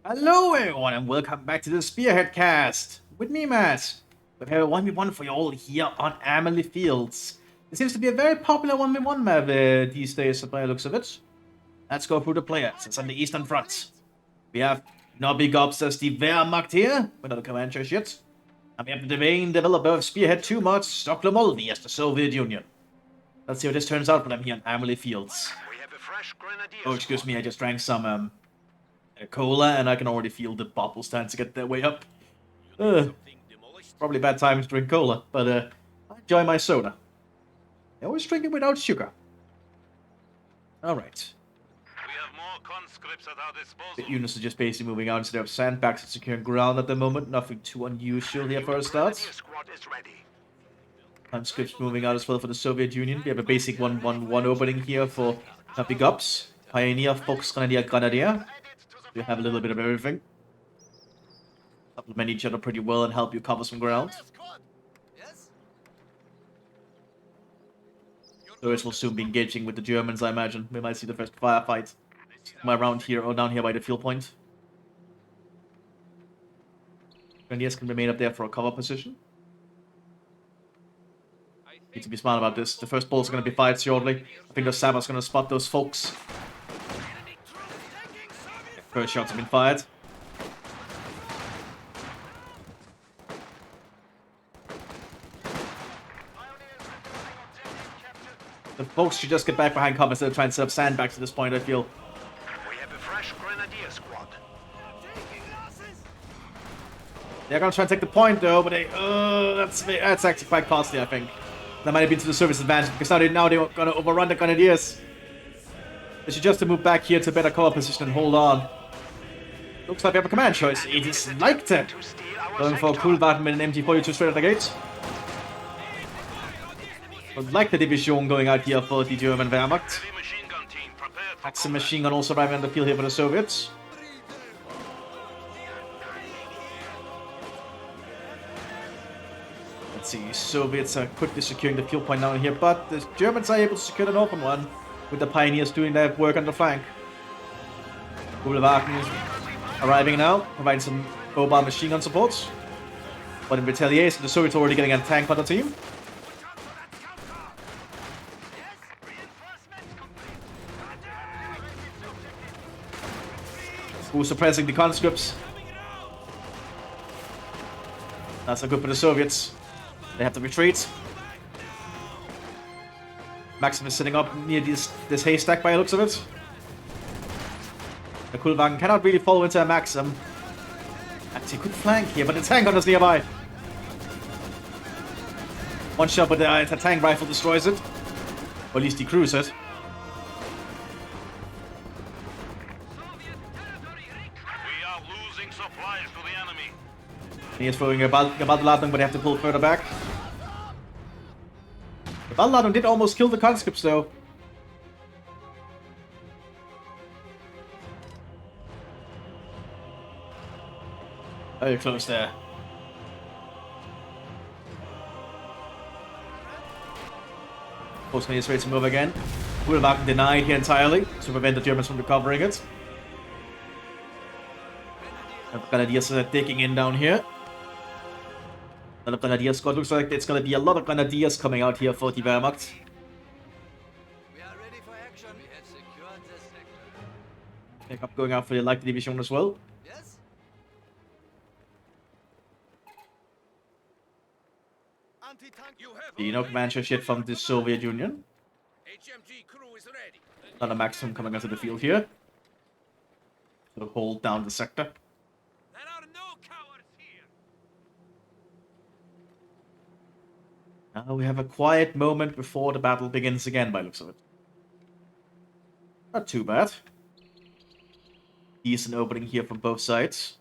Hello everyone and welcome back to the Spearhead cast with me, Matt. We have a 1v1 for you all here on Amelie Fields. It seems to be a very popular 1v1 map these days by the looks of it. Let's go through the players. It's on the Eastern Front. We have no big ups as the Wehrmacht here, we're not a commander yet. And we have the main developer of Spearhead 2 mods, Stockholm Moldy as the Soviet Union. Let's see how this turns out for them here on Amelie Fields. Oh, excuse me, I just drank some cola, and I can already feel the bubbles starting to get their way up. Probably bad time to drink cola, but I enjoy my soda. I always drink it without sugar. Alright. We have more conscripts at our disposal. The units are just basically moving out instead of sandbags and securing ground at the moment. Nothing too unusual here for a start. Conscripts moving out as well for the Soviet Union. We have a basic 1-1-1 opening here for big ups. Pioneer, Fox, Grenadier, Grenadier. You have a little bit of everything. Supplement each other pretty well and help you cover some ground. Those will soon be engaging with the Germans, I imagine. We might see the first firefight around here or down here by the field point. Grenadiers can remain up there for a cover position. Need to be smart about this. The first balls are going to be fired shortly. I think the Sabba's going to spot those folks. First shots have been fired. The folks should just get back behind cover instead of trying to set up sandbags at this point, I feel. We have a fresh grenadier squad. They're gonna try and take the point though, but that's actually quite costly, I think. That might have been to the service advantage because now they're gonna overrun the Grenadiers. They should just move back here to a better cover position and hold on. Looks like we have a command choice. It is like it. Going for a cool button with an MT-42 straight at the gate. Would like the division going out here for the German Wehrmacht. Axel machine gun also arriving on the field here for the Soviets. Let's see, Soviets are quickly securing the field point down here, but the Germans are able to secure an open one with the Pioneers doing their work on the flank. Kugelwagen is arriving now, providing some mobile machine gun support. But in retaliation, the Soviets are already getting a tank on the team. Who's suppressing the conscripts? That's not good for the Soviets. They have to retreat. Maxim is sitting up near this haystack by the looks of it. The Kugelwagen cannot really follow into a Maxim. Actually, good flank here, but the tank gun is nearby. One shot, but the tank rifle destroys it. Or at least decrews it. He is throwing a Ballladung, but they have to pull further back. The Ballladung did almost kill the conscripts, though. Very close there. Postman is ready to move again. Kugelwagen denied here entirely to prevent the Germans from recovering it. And the Grenadiers are digging in down here. The Grenadier squad looks like it's going to be a lot of Grenadiers coming out here for the Wehrmacht. We are ready for action. We have secured this sector. Pick up going out for the light division as well. Yes? The command shit from the Soviet Union. HMG crew is ready. Another Maxim coming onto the field here. To hold down the sector. There are no cowards here. Now we have a quiet moment before the battle begins again, by looks of it. Not too bad. Decent opening here from both sides.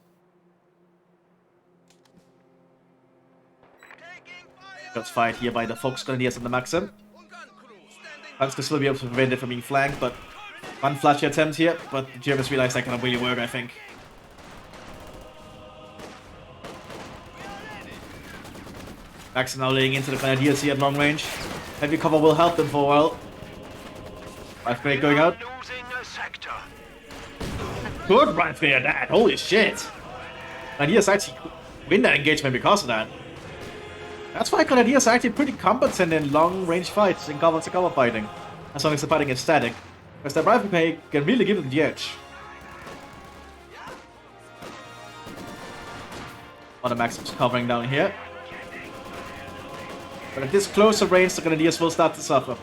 Shots fired here by the Fox Grenadiers and the Maxim. Hunters will be able to prevent it from being flanked, but one flashy attempt here, but the Germans realize that cannot really work, I think. Maxim now laying into the Grenadiers here at long range. Heavy cover will help them for a while. Life break going out. Losing a sector. Good run clear that. Holy shit. Grenadiers actually win that engagement because of that. That's why Grenadiers are actually pretty competent in long-range fights, in cover-to-cover fighting. As long as the fighting is static. Because the rifleman can really give them the edge. Other Maxims covering down here. But at this closer range, the Grenadiers will start to suffer.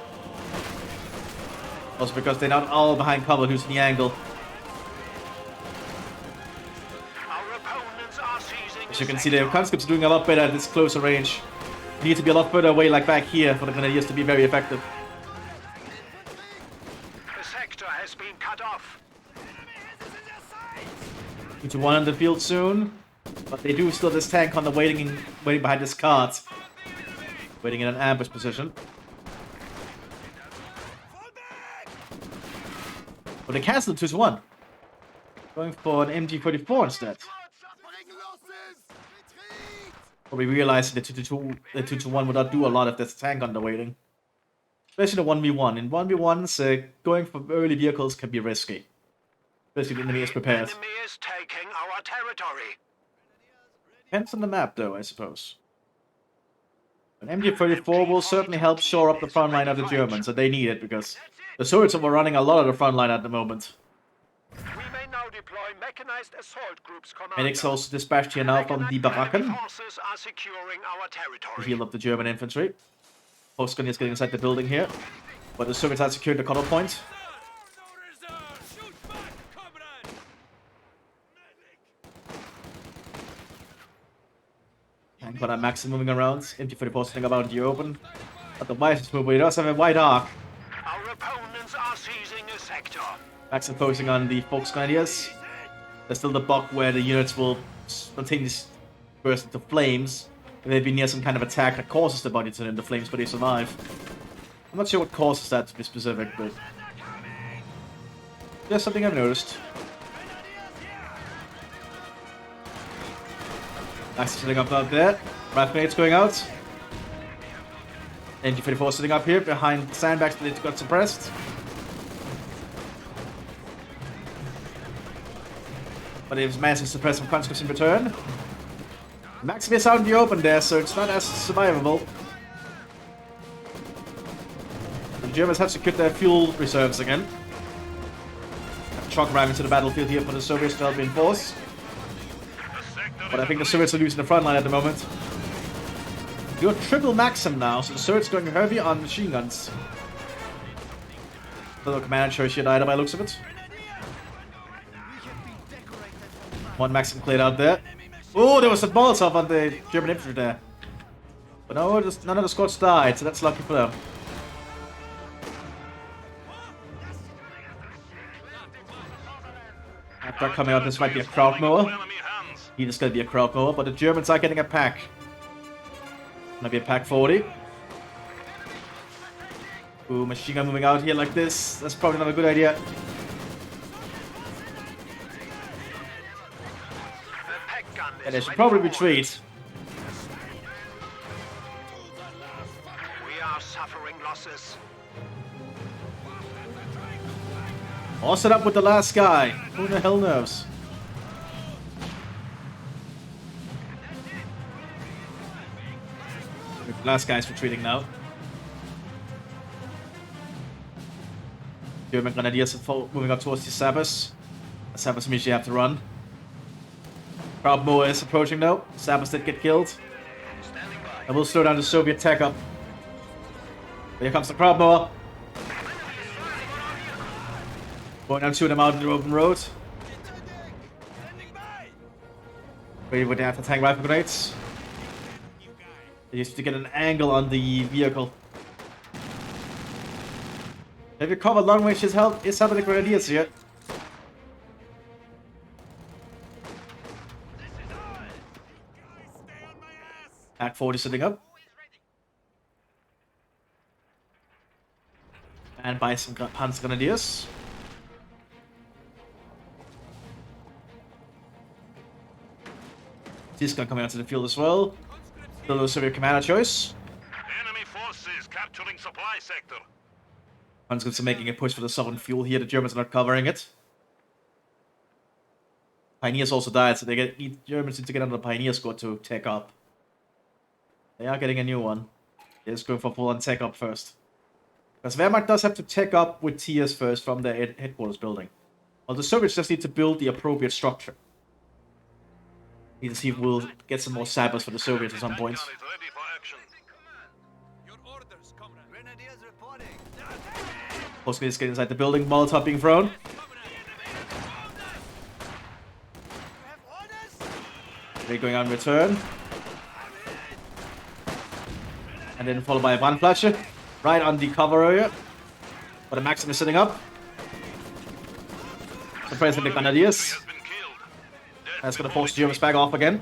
Also because they're not all behind cover using the angle. As you can see, the conscripts are doing a lot better at this closer range. You need to be a lot further away, like back here, for the Grenadiers to be very effective. The sector has been cut off. 2-1 on the field soon. But they do still have this tank on the waiting behind this cart. Waiting in an ambush position. But they cancelled 2-1. Going for an MG44 instead. Probably realizing the 2-1 would not do a lot if there's a tank on the waiting. Especially the 1v1. In 1v1s, going for early vehicles can be risky. Especially if the enemy is prepared. Enemy is taking our territory. Depends on the map though, I suppose. An MG34 will certainly help shore up the front line of the Germans, and they need it because the Soviets are running a lot of the front line at the moment. We may now deploy mechanized assault groups, Commander. Medics also dispatched here now from the Baracken Forces are securing our to territory. heal up the German infantry. Postgun is getting inside the building here, but the Soviets have secured the cuddle point. And got a Maxim moving around. MG44 sitting about in the open. But the wisest move, but he does have a wide arc. Our opponents are seizing a sector. Maxim focusing on the Volksgrenadiers. There's still the buck where the units will spontaneously burst into flames if they've been near some kind of attack that causes the body to turn into flames, but they survive. I'm not sure what causes that to be specific, but just something I've noticed. Maxim sitting up out there. Riflemates going out. MG44 sitting up here behind the sandbags that got suppressed. But they've managed to suppress some conscripts in return. Maxim is out in the open there, so it's not as survivable. The Germans have secured their fuel reserves again. Truck ram into the battlefield here for the Soviets to help reinforce. But I think the Soviets are losing the front line at the moment. You're triple Maxim now, so the Soviets going heavy on machine guns. Little command choice here either by the looks of it. One Maxim cleared out there. Oh, there was a Molotov on the German infantry there. But no, none of the squads died, so that's lucky for them. After coming out, this might be a crowd mower. He just gonna be a crowd mower, but the Germans are getting a pack. Gonna be a pack 40. Ooh, machine gun moving out here like this. That's probably not a good idea. And they should probably retreat. We are suffering losses. All set up with the last guy. Who the hell knows? The last guy's retreating now. German Grenadiers are moving up towards the Sabres. The Sabres immediately have to run. Crowd mower is approaching now. Sabres did get killed. And we'll slow down the Soviet tech up. Here comes the crowd mower. Going down to them out in the open road. Ready with the anti-tank rifle grenades. They used to get an angle on the vehicle. Have you covered long range is helping the Grenadiers here. Pack 40 sitting up. And by some Panzer Grenadiers. Mthis coming out to the field as well. Still no Soviet commander choice. Enemy forces capturing supply sector. Conscripts are making a push for the southern fuel here. The Germans are not covering it. Pioneers also died, so need Germans need to get on the Pioneer squad to tech up. They are getting a new one. They're just going for full-on tech up first. Because Wehrmacht does have to tech up with tiers first from their headquarters building. Well, the Soviets just need to build the appropriate structure. Need to see if we'll get some more sappers for the Soviets at some point. Postgres is getting inside the building, Molotov being thrown. They're going on return. And then followed by a Brandflasche. Right on the cover area. But the Maxim is sitting up. Suppressing the Grenadiers. That's going to force the Germans back off again.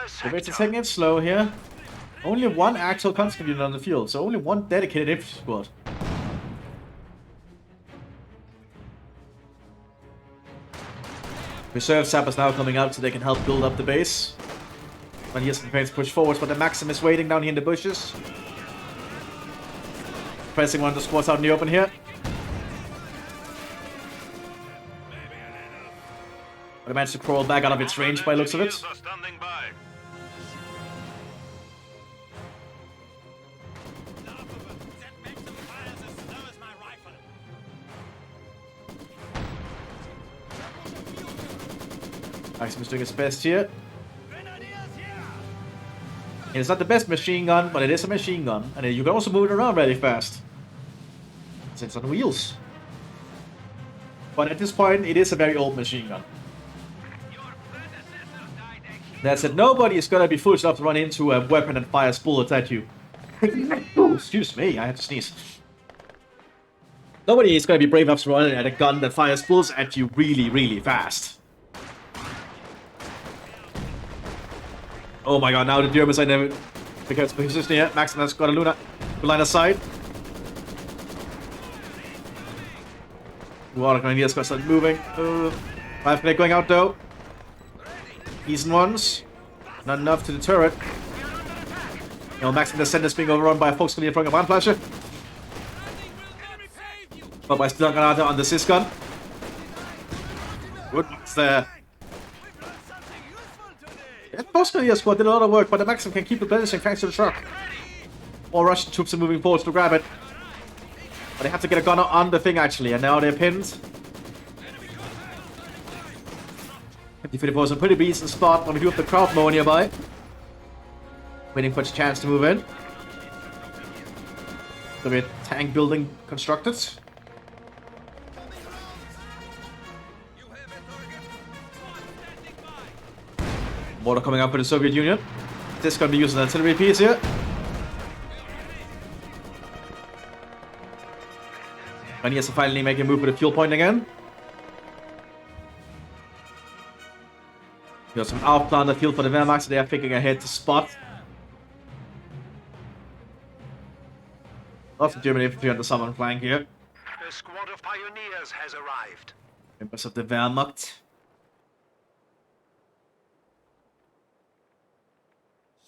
So we're taking it slow here. Only one actual conscript unit on the field, so only one dedicated infantry squad. Reserve sappers now coming out so they can help build up the base. When here's preparing to push forwards, but the Maxim is waiting down here in the bushes. Pressing one of the squads out in the open here. But it managed to crawl back out of its range by the looks of it. Maxim is doing his best here. It's not the best machine gun, but it is a machine gun. And you can also move it around really fast. It's on wheels. But at this point, it is a very old machine gun. That's it. Nobody is going to be foolish enough to run into a weapon and fires bullets at you. Ooh, excuse me, I had to sneeze. Nobody is going to be brave enough to run at a gun that fires bullets at you really, really fast. Oh my god, now the Germans are never... Because position here, Maxim has got a line of sight. Water Grenadiers got started moving. 5 minutes going out though. Decent ones. Not enough to deter it. You know, Maxim the center is being overrun by a Volksgrenadier throwing a Brandflasche. But by Sturmgranate on the Sis gun. Good ones there. The Volksgrenadier squad did a lot of work, but the Maxim can keep replenishing thanks to the truck. More Russian troops are moving forward to grab it. But they have to get a gun on the thing actually, and now they're pinned. 50-54 is a pretty decent spot when we do have the crowd mower nearby. Waiting for its chance to move in. So we have tank building constructed. Mortar coming up with the Soviet Union. This is going to be using an artillery piece here. And he has to finally make a move with the fuel point again. We got some outplan the field for the Wehrmacht, so they are thinking ahead to spot. Lots of German infantry on the southern flank here. A squad of pioneers has arrived. Members of the Wehrmacht.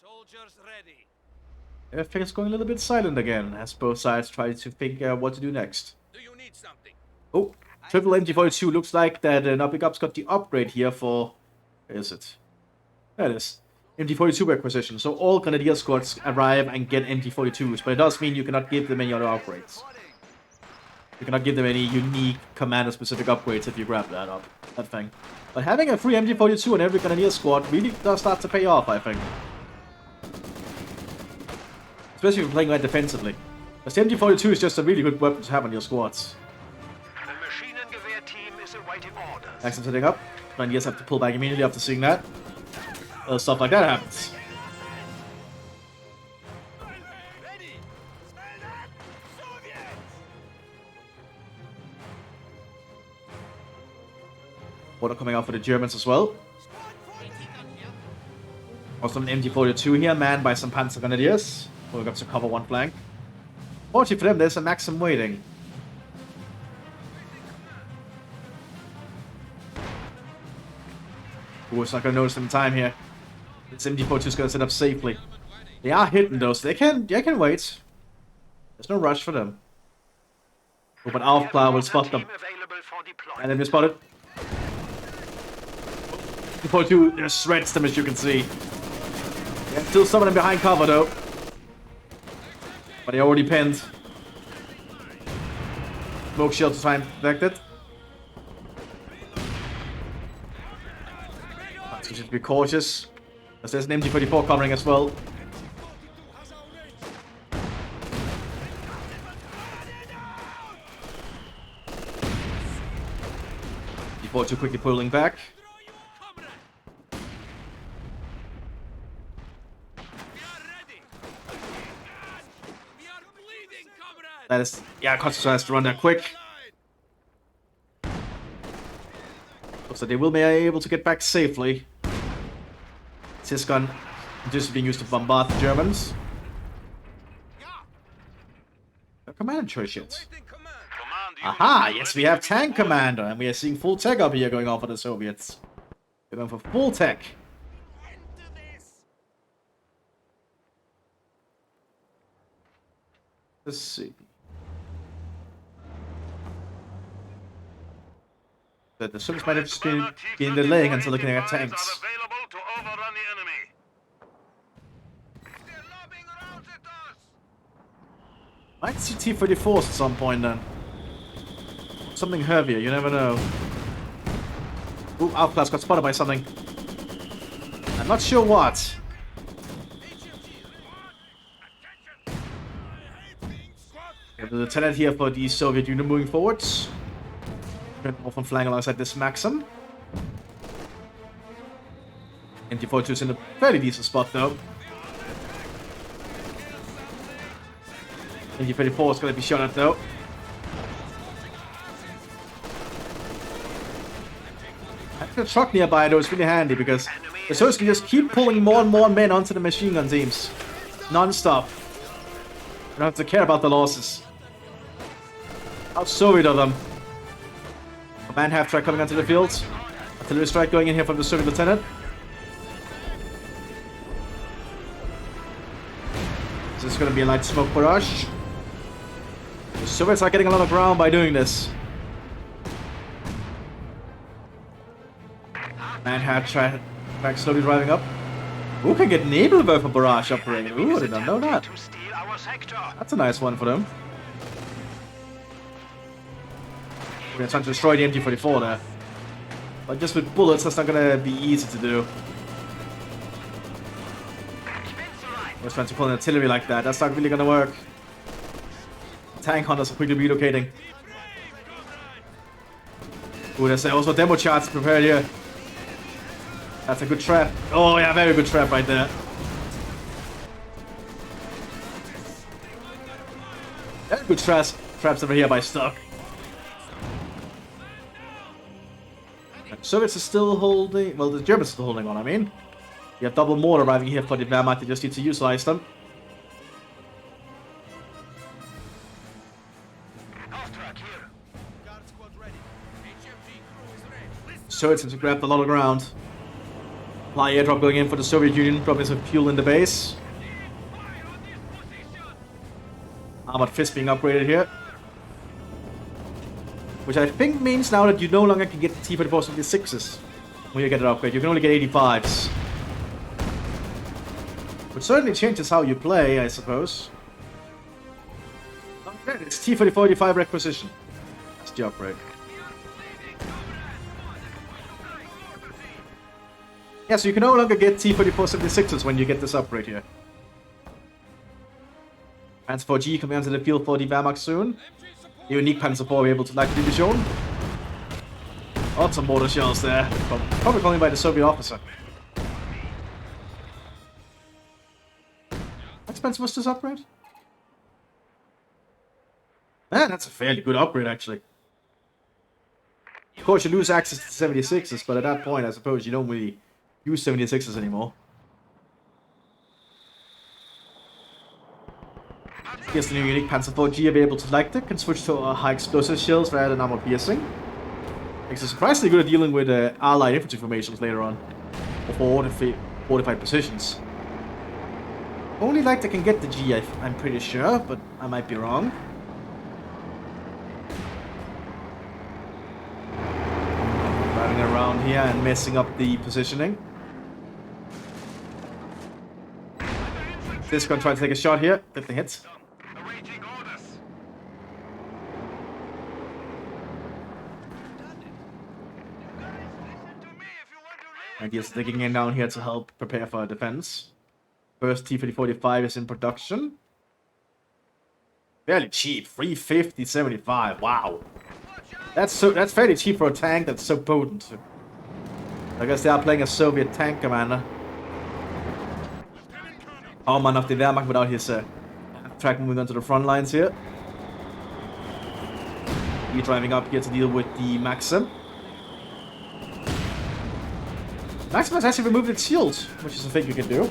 Soldiers ready. Everything is going a little bit silent again, as both sides try to think what to do next. Do you need something? Oh, triple MG42 looks like that Big Up's got the upgrade here for... Where is it? There it is. MG42 acquisition. So all Grenadier squads arrive and get MG42s, but it does mean you cannot give them any other upgrades. You cannot give them any unique commander-specific upgrades if you grab that thing. But having a free MG42 on every Grenadier squad really does start to pay off, I think. Especially if you're playing right defensively. Because the MG42 is just a really good weapon to have on your squads. The machine and gewehr team is awaiting orders. Maxim setting up. Grenadiers have to pull back immediately after seeing that. Stuff like that happens. Water coming out for the Germans as well. Also an MG42 here, manned by some Panzer Grenadiers. We've got to cover one flank. Fortunately for them, there's a Maxim waiting. Ooh, it's not going to notice them in time here. This MG42 is going to set up safely. They are hidden though, so they can wait. There's no rush for them. Oh, but Aufklar will spot them. Available for deployment. And then we spotted. Before two shreds them, as you can see. Yeah, still some of them behind cover though. But they already pinned. Smoke shield to try and protect it. So we should be cautious. As there's an MG44 covering as well. Before too quickly pulling back. That is, yeah, Constantine has to run that quick. So they will be able to get back safely. This gun just being used to bombard the Germans. A commander choice yet. Aha, yes, we have tank commander, and we are seeing full tech up here going on for the Soviets. They're going for full tech. Let's see. The Soviets might have just been delaying until looking at tanks. Might see T-34s at some point then. Something heavier, you never know. Ooh, Outclass got spotted by something. I'm not sure what. We have the lieutenant here for the Soviet Union moving forwards. Off on flank alongside this Maxim. MT-42's in a fairly decent spot though. MT-34 is going to be shot at though. Having a truck nearby though is really handy because the Soviets can just keep pulling more and more men onto the machine gun teams. Non-stop. You don't have to care about the losses. How Soviet of them. Command half-track coming onto the field. Artillery strike going in here from the Soviet lieutenant. This is going to be a light smoke barrage. The Soviets are getting a lot of ground by doing this. Man half-track slowly driving up. Who can get Nebelwerfer for barrage operating? Ooh, I did not know that. That's a nice one for them. We're trying to destroy the MG44 there. But just with bullets, that's not going to be easy to do. We're trying to pull an artillery like that. That's not really going to work. Tank hunters are quickly relocating. Ooh, there's also demo charts prepared here. That's a good trap. Oh yeah, very good trap right there. Very good traps over here by Stuck. Soviets are still holding... Well, the Germans are still holding on, I mean. You have double mortar arriving here for the Wehrmacht. They just need to utilize them. Soviets have to grab a lot of ground. Fly airdrop going in for the Soviet Union. Dropping some fuel in the base. Armored fist being upgraded here. Which I think means now that you no longer can get T-34s with the 6s when you get an upgrade. You can only get 85s. Which certainly changes how you play, I suppose. Okay, it's T-34 85 requisition. That's the upgrade. Yeah, so you can no longer get T-34 76s when you get this upgrade here. Panzer 4G coming onto the field for the Wehrmacht soon. The unique Panzer 4 will be able to light the division. Lots of mortar shells there. Probably calling by the Soviet officer. How expensive was this upgrade? Man, that's a fairly good upgrade actually. Of course you lose access to 76s, but at that point I suppose you don't really use 76s anymore. Here's the new unique Panzer 4G will be able to light it, can switch to high explosive shells rather than armor piercing. Makes it surprisingly good at dealing with allied infantry formations later on. Or fortified positions. only light that can get the G, I'm pretty sure, but I might be wrong. Driving around here and messing up the positioning. This gonna try to take a shot here. Get the hit. Awaiting orders. And he's digging in down here to help prepare for defense. First T-3045 is in production. Fairly cheap, 350.75. Wow, that's fairly cheap for a tank that's so potent. I guess they are playing a Soviet tank commander. Oh man, of the Wehrmacht without his track moving onto the front lines here. He's driving up here to deal with the Maxim. Maxim has actually removed its shield, which is a thing you can do.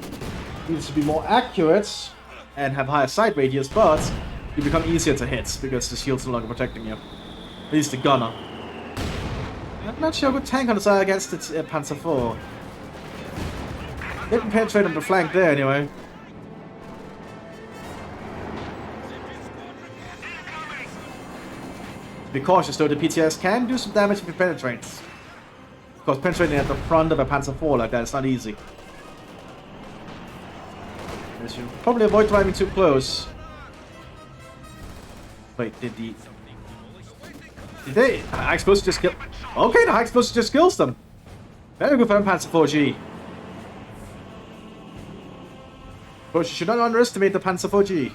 Needs to be more accurate and have higher sight radius, but you become easier to hit because the shield's no longer protecting you. At least the gunner. I'm not sure a good tank on the side against its Panzer IV. Didn't penetrate on the flank there anyway. Be cautious though, the PTS can do some damage if it penetrates. Of course, penetrating at the front of a Panzer IV like that is not easy. You should probably avoid driving too close. Wait, did they? The high explosive just kill. Okay, the high explosive just kills them. Very good for them, Panzer IV-G. Of course, you should not underestimate the Panzer IV-G.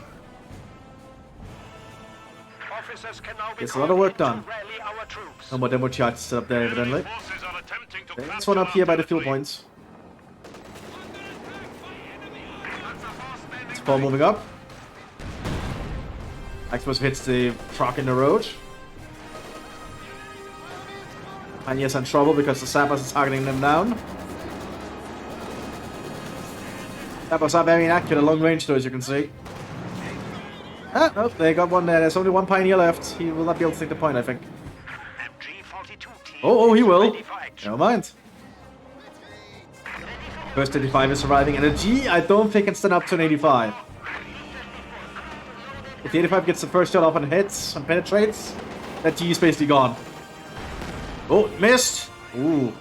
Officers can now be Gets a lot of work done. to rally our troops. No more demo charges set up there, evidently. Forces are attempting to This one up here by the fuel points. It's ball moving up. Explosive hits the truck in the road. Pioneers in trouble because the sappers are targeting them down. Sappers are very inaccurate at long range though, as you can see. Ah, oh, they got one there. There's only one Pioneer left. He will not be able to take the point, I think. Oh, he will. Never mind. First 85 is surviving, and a G I don't think can stand up to an 85. If the 85 gets the first shot off and hits and penetrates, that G is basically gone. Oh, missed! Ooh.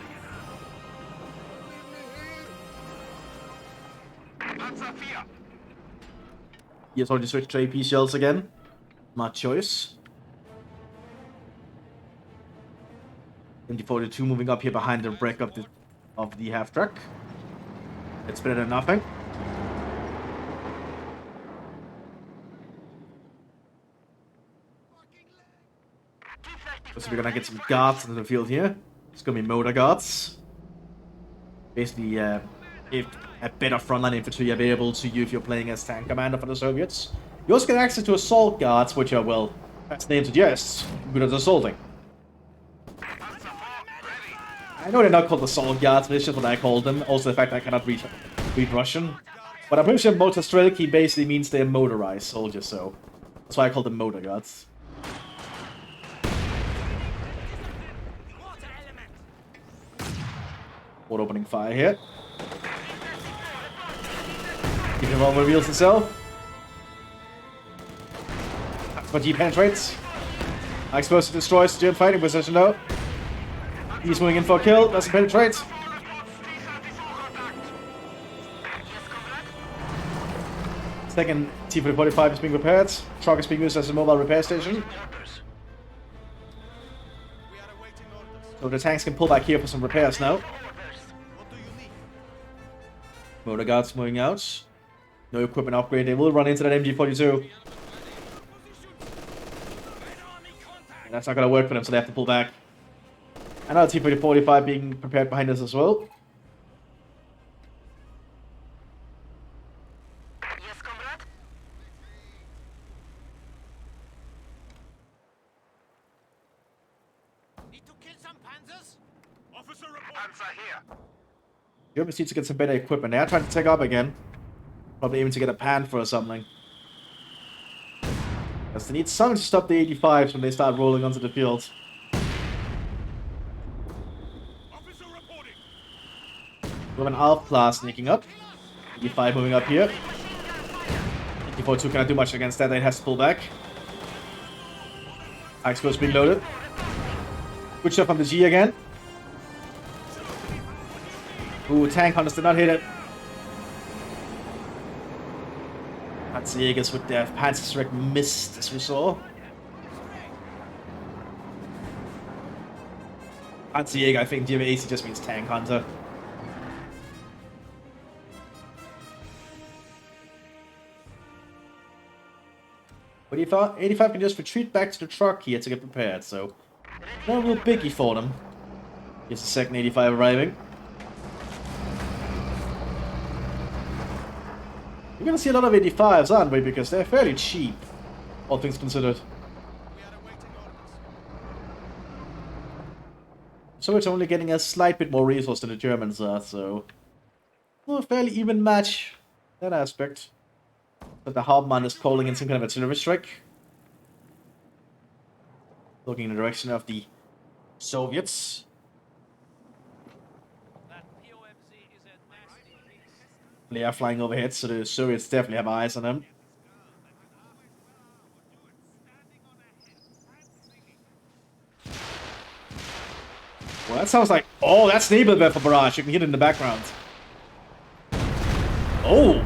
He has already switched to AP shells again. Smart choice. MG42 moving up here behind the wreck of the half truck. It's better than nothing. So we're gonna get some guards into the field here. It's gonna be motor guards. Basically, if a better frontline infantry available to you if you're playing as tank commander for the Soviets. You also get access to assault guards, which are, well, as the name suggests, good at assaulting. I know they're not called assault guards, but it's just what I call them. Also the fact that I cannot read Russian. But I'm pretty sure motostrelki basically means they're motorized soldiers, so that's why I call them motor guards. What opening fire here? Keep him on reveals itself. But he penetrates. Explosive destroys German fighting position though. He's moving in for a kill, doesn't penetrate. Second T-45 is being repaired. Truck is being used as a mobile repair station. So the tanks can pull back here for some repairs now. Motor guards moving out. No equipment upgrade. They will run into that MG42. And that's not going to work for them, so they have to pull back. Another T-45 being prepared behind us as well. Yes, comrade. Need to kill some panzers? Officer report. Panzer here. Germans need to get some better equipment. They are trying to take up again. Probably aiming to get a Panther or something. Because they need something to stop the 85s when they start rolling onto the field. Officer reporting. We have an Alpha class sneaking up. 85 moving up here. 242 cannot do much against that. It has to pull back. Axe goes being loaded. Good shot from the G again. Ooh, tank hunters did not hit it. Panzerjägers with their Panzerstrike missed, as we saw. Panzerjäger, I think GVAC just means tank hunter. But 85 can just retreat back to the truck here to get prepared, so no real biggie for them. Here's the second 85 arriving. We're gonna see a lot of 85s, aren't we? Because they're fairly cheap, all things considered. So it's only getting a slight bit more resource than the Germans are, so well, a fairly even match that aspect. But the Hauptmann is calling in some kind of artillery strike. Looking in the direction of the Soviets. They are flying overhead, so the Soviets definitely have eyes on them. Well, that sounds like... Oh, that's Nebelwerfer barrage. You can hear it in the background. Oh!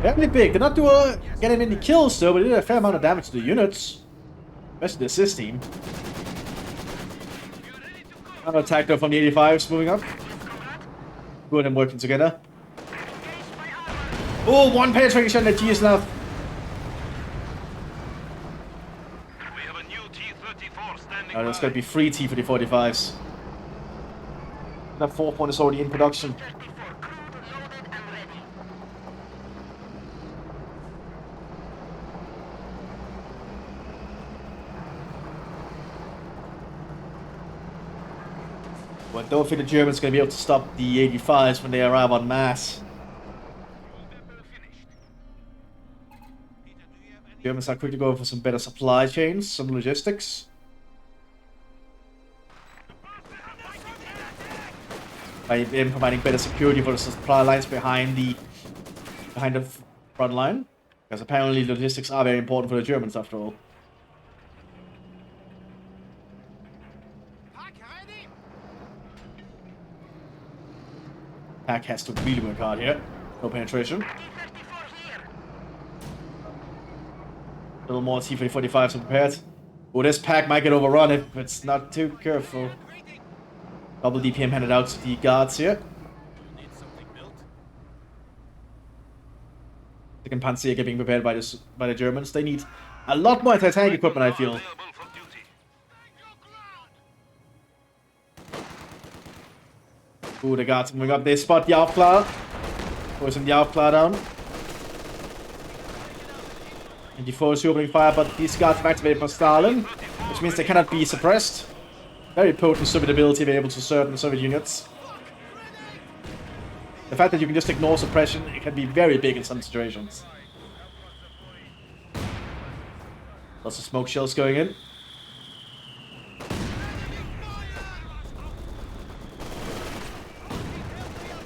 Fairly big. They're not getting any kills, though, but they did a fair amount of damage to the units. Especially the assist team. Another attack, though, from the 85s moving up. Good and working together. Oh, one penetrating shot at G is enough. Oh, there's going to be 3 T-34-45s. That 4th one is already in production. Well, I don't think the Germans are going to be able to stop the 85s when they arrive en masse. Germans are quickly going for some better supply chains, some logistics. By them providing better security for the supply lines behind the front line. Because apparently logistics are very important for the Germans after all. Pack has to really work hard here. No penetration. A little more T-45s prepared. Oh, this pack might get overrun if it's not too careful. Double DPM handed out to the guards here. Second Panzer being prepared by the Germans. They need a lot more anti-tank equipment, I feel. Ooh, the guards moving up. They spot the Aufklar. Forcing the Aufklar down. And the foe is opening fire, but these guards have activated for Stalin, which means they cannot be suppressed. Very potent Soviet ability to be able to certain Soviet units. The fact that you can just ignore suppression, it can be very big in some situations. Lots of smoke shells going in.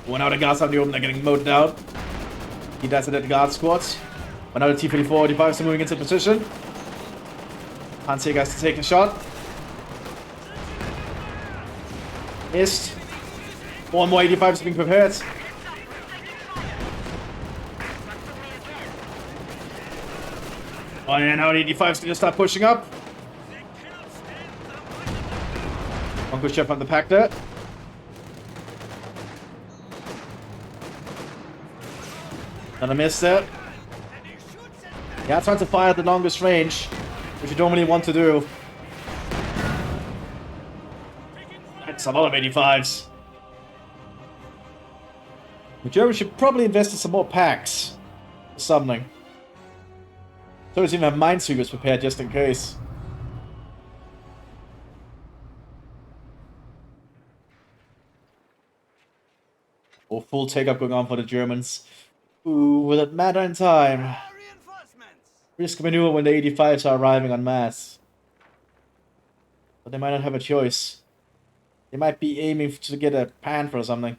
One out of guards out in the open, they're getting mowed down. He does it at the guard squads. One out of T-34-45s are moving into position. Panzer has to take a shot. Missed. One more 85s being prepared. Oh, and now the 85's gonna start pushing up. One good shot from the pack there. Another miss there. Yeah, trying to fire at the longest range, which you don't really want to do. That's a lot of 85s. The Germans should probably invest in some more packs. Or something. So it's even have minesweepers prepared just in case. Or full take-up going on for the Germans. Ooh, will it matter in time? Risk maneuver when the 85s are arriving en masse. But they might not have a choice. They might be aiming to get a Panther or something.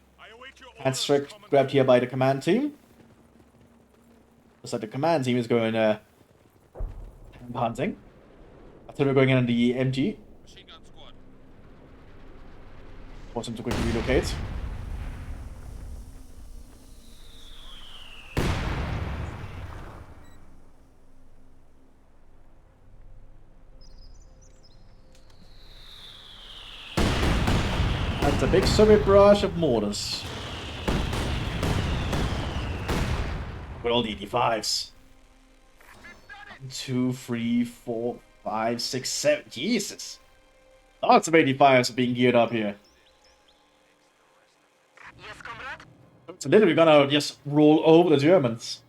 Handstrick grabbed here by the command team. Looks like the command team is going hunting. I thought we were going in on the MG. Force him to quickly relocate. That's a big Soviet barrage of mortars. With all the 85s. 1, 2, 3, 4, 5, 6, 7. Jesus! Lots of 85s are being geared up here. Yes, comrade? It's literally gonna just roll over the Germans.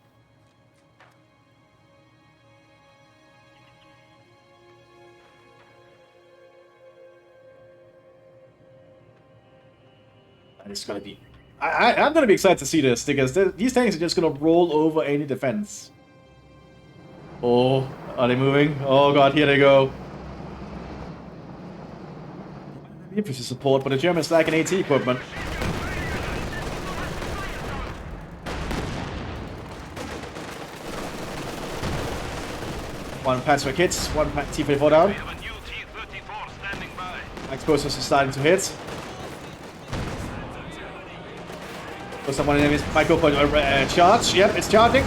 And it's gonna be... I'm gonna be excited to see this, because these tanks are just gonna roll over any defense. Oh, are they moving? Oh god, here they go. Infantry support, but the Germans lack an AT equipment. One Patrick hits, one T-34 down. We have a new T-34 standing by. Explosives are starting to hit. So someone in his might go for a charge. Yep, it's charging.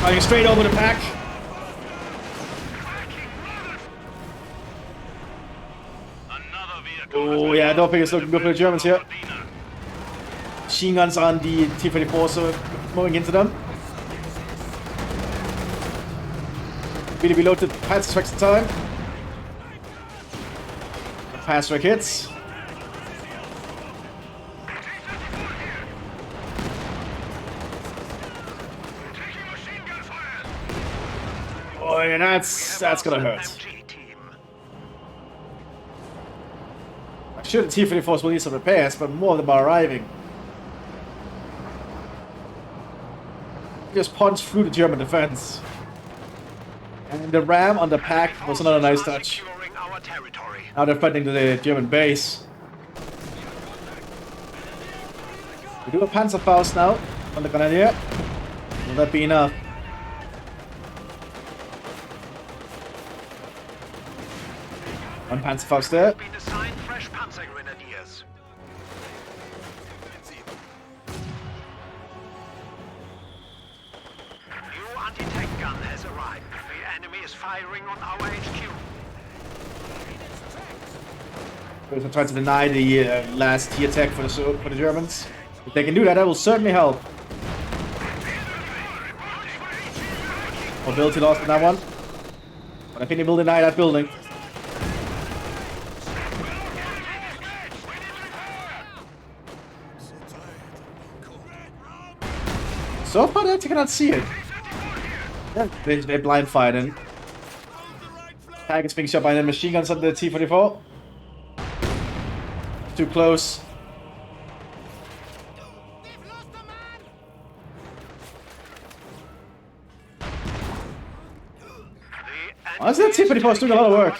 Running straight over the pack. Oh yeah, I don't think it's looking good for the Germans here. Machine guns on the T-34, so moving into them. Really reloaded pass tracks the time. Pass track hits. Oh, and that's gonna hurt. I'm sure the T-34s will need some repairs, but more of them are arriving. Just punched through the German defense. And the ram on the pack was another nice touch. Now they're fighting to the German base. We do a Panzerfaust now on the Grenadier. Will that be enough? One Panzerfaust there. Firing on our HQ. I'm trying to deny the last T attack for the Germans. If they can do that, that will certainly help. Mobility lost in that one. But I think they will deny that building. So far, they cannot see it. Yeah, they're blind fighting. Tag is being shot by the machine guns on the T-44. Too close. Honestly, that T-44 is doing a lot of work.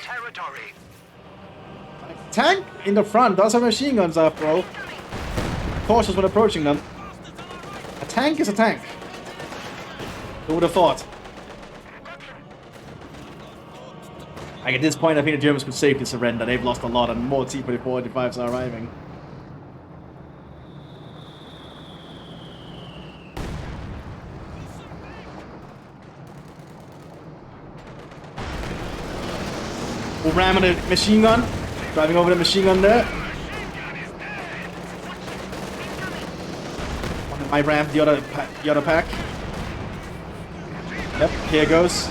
Tank in the front does have machine guns after all. Cautious when approaching them. A tank is a tank. Who would have thought? Like at this point, I think the Germans could safely surrender. They've lost a lot, and more T-34 and 85s are arriving. We'll ram on the machine gun, driving over the machine gun there. I rammed the other pack. Yep, here goes.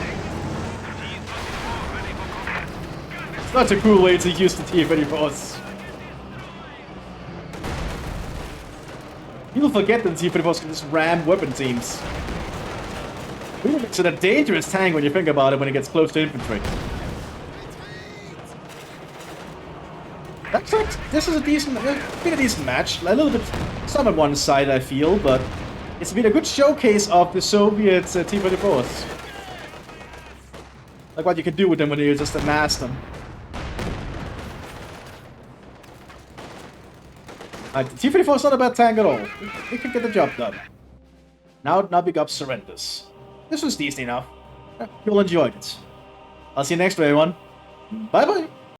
That's a cool way to use the T-34s. People forget that the T-34s can just ram weapon teams. It's a dangerous tank when you think about it when it gets close to infantry. That's like, this is a decent, been a decent match. A little bit, some on one side I feel, but it's been a good showcase of the Soviet T-34s. Like what you can do with them when you just amass them. The T-34 is not a bad tank at all. It can get the job done. Now big up surrenders. This was decent enough. You all enjoyed it. I'll see you next time, everyone. Bye-bye.